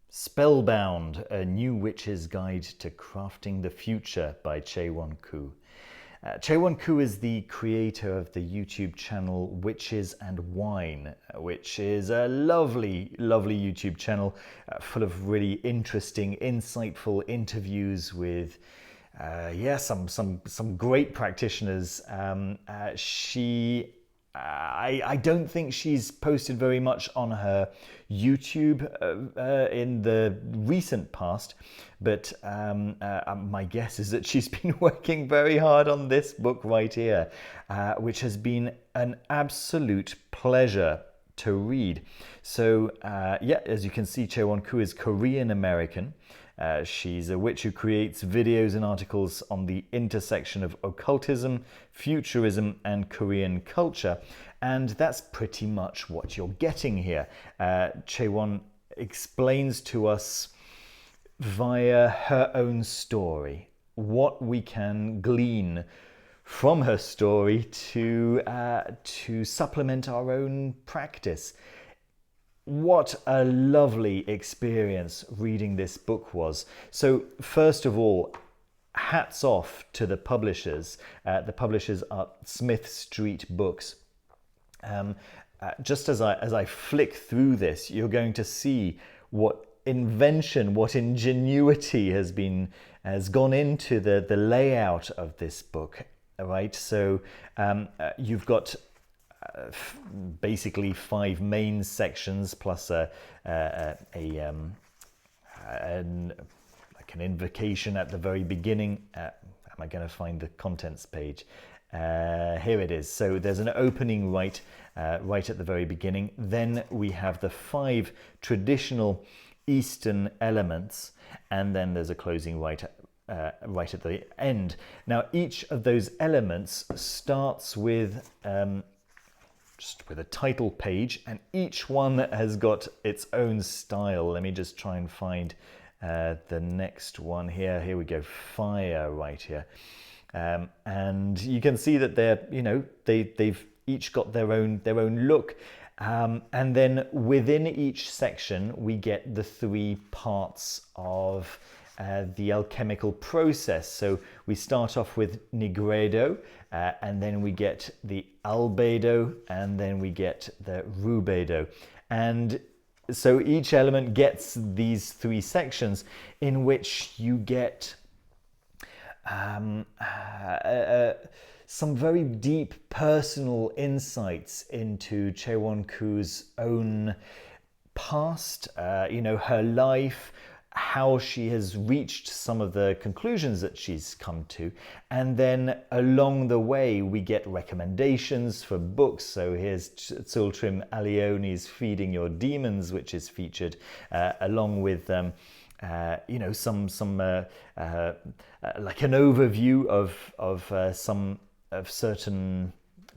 Spellbound, A New Witch's Guide to Crafting the Future by Chaweon Koo. Chaweon Koo is the creator of the YouTube channel Witches and Wine, which is a lovely, lovely YouTube channel full of really interesting, insightful interviews with some great practitioners. I don't think she's posted very much on her YouTube in the recent past, but my guess is that she's been working very hard on this book right here, which has been an absolute pleasure to read. So as you can see, Chaweon Koo is Korean American. She's a witch who creates videos and articles on the intersection of occultism, futurism, and Korean culture. And that's pretty much what you're getting here. Chaewon explains to us via her own story what we can glean from her story to supplement our own practice. What a lovely experience reading this book was. So first of all, hats off to the publishers. The publishers are Smith Street Books. Just as I flick through this, you're going to see what invention, what ingenuity has gone into the layout of this book. Right, so you've got basically 5 main sections plus like an invocation at the very beginning. Am I going to find the contents page? Here it is. So there's an opening right at the very beginning. Then we have the 5 traditional Eastern elements, and then there's a closing right at the end. Now, each of those elements starts with just with a title page, and each one has got its own style. Let me just try and find the next one here. Here we go, fire right here. And you can see that they've each got their own look. And then within each section, we get the 3 parts of the alchemical process. So we start off with nigredo, and then we get the albedo, and then we get the rubedo. And so each element gets these 3 sections in which you get some very deep personal insights into Chaewon Koo's own past, her life, how she has reached some of the conclusions that she's come to. And then along the way, we get recommendations for books. So here's Tsultrim Alione's Feeding Your Demons, which is featured along with some like an overview of certain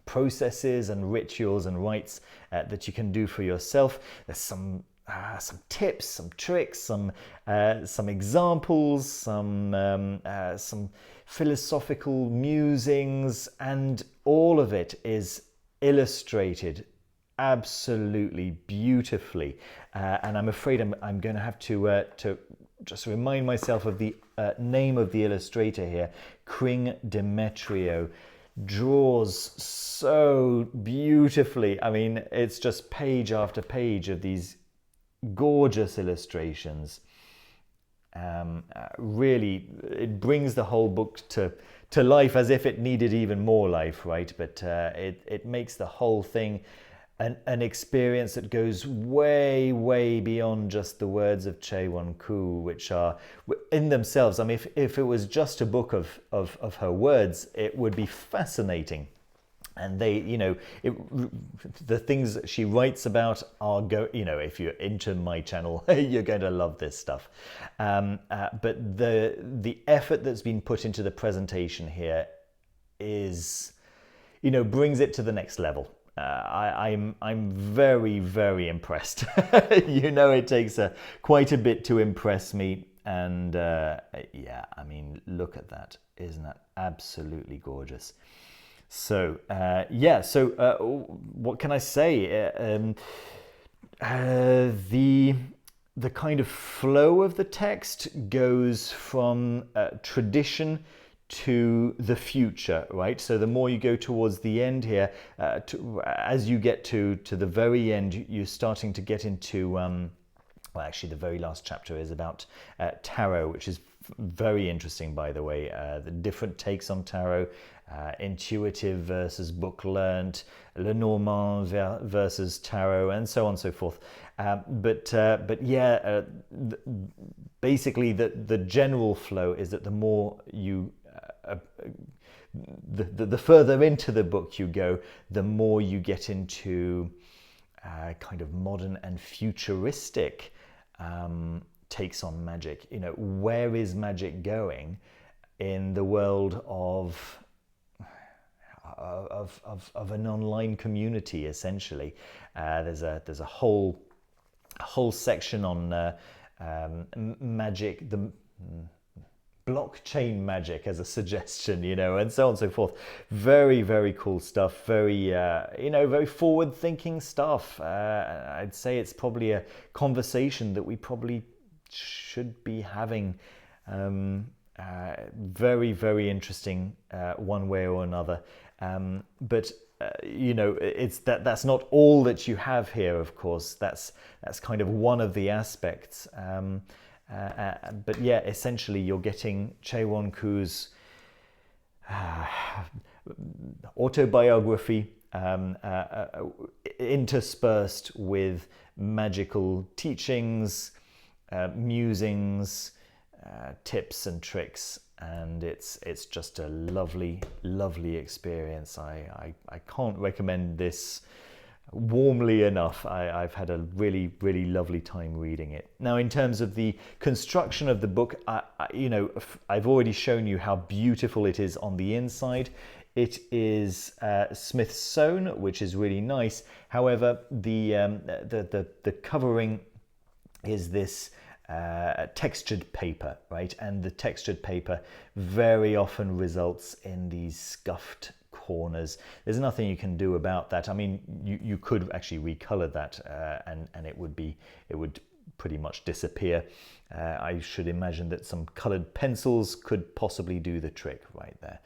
processes and rituals and rites that you can do for yourself. There's some tips, some tricks, some examples, some philosophical musings, and all of it is illustrated absolutely beautifully. And I'm afraid I'm going to have to just remind myself of the name of the illustrator here. Kring Demetrio draws so beautifully. I mean, it's just page after page of these gorgeous illustrations. Really, it brings the whole book to life, as if it needed even more life, right? But it makes the whole thing an experience that goes way, way beyond just the words of Chaewon Koo, which are in themselves. I mean, if it was just a book of her words, it would be fascinating. And the things that she writes about are if you're into my channel, you're going to love this stuff. But the effort that's been put into the presentation here is, brings it to the next level. I'm very, very impressed. It takes quite a bit to impress me. And I mean, look at that. Isn't that absolutely gorgeous? So, what can I say? The the kind of flow of the text goes from tradition to the future, right? So the more you go towards the end here, as you get to the very end, you're starting to get into, well, actually the very last chapter is about tarot, which is very interesting, by the way. The different takes on tarot, intuitive versus book learnt, Lenormand versus tarot, and so on and so forth. But yeah, basically the general flow is that the more you the further into the book you go, the more you get into kind of modern and futuristic takes on magic. You know, where is magic going in the world of an online community? Essentially, there's a whole section on magic, the blockchain magic as a suggestion, you know, and so on and so forth. Very, very cool stuff. Very, you know, very forward-thinking stuff. I'd say it's probably a conversation that we probably should be having. Very, very interesting, one way or another. But you know, it's that's not all that you have here. Of course, that's kind of one of the aspects. But yeah, essentially you're getting Chaweon Koo's autobiography interspersed with magical teachings, musings, tips and tricks, and it's just a lovely, lovely experience. I can't recommend this warmly enough. I've had a really, really lovely time reading it. Now, in terms of the construction of the book, you know, I've already shown you how beautiful it is on the inside. It is Smith sewn, which is really nice. However, the covering is this textured paper, right? And the textured paper very often results in these scuffed corners. There's nothing you can do about that. I mean, you could actually recolor that and it would pretty much disappear. I should imagine that some colored pencils could possibly do the trick right there.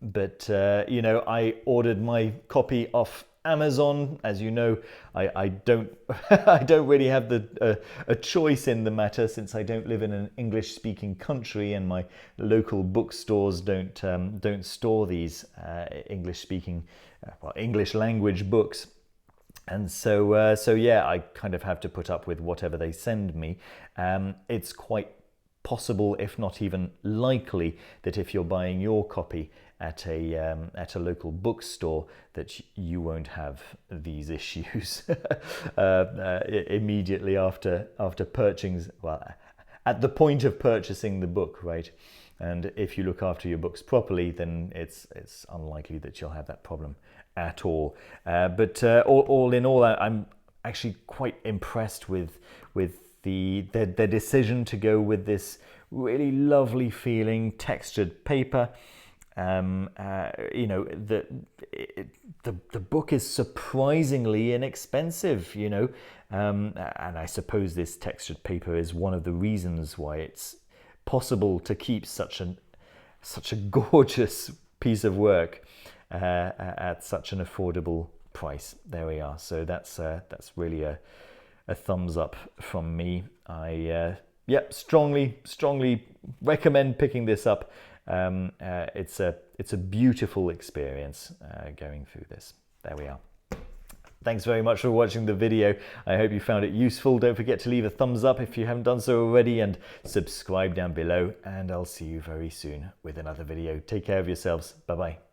But you know, I ordered my copy off Amazon. As you know, I don't I don't really have a choice in the matter, since I don't live in an English-speaking country and my local bookstores don't store these English-speaking, well, English language books. And so yeah, I kind of have to put up with whatever they send me. It's quite possible, if not even likely, that if you're buying your copy at a local bookstore, that you won't have these issues immediately after purchasing. Well, at the point of purchasing the book, right? And if you look after your books properly, then it's unlikely that you'll have that problem at all. But all in all, I'm actually quite impressed with their decision to go with this really lovely feeling textured paper. You know, the book is surprisingly inexpensive, you know, and I suppose this textured paper is one of the reasons why it's possible to keep such a gorgeous piece of work at such an affordable price. There we are. So that's really a thumbs up from me. I strongly recommend picking this up. It's a beautiful experience going through this. There we are. Thanks very much for watching the video. I hope you found it useful. Don't forget to leave a thumbs up if you haven't done so already, and subscribe down below, and I'll see you very soon with another video. Take care of yourselves. Bye bye.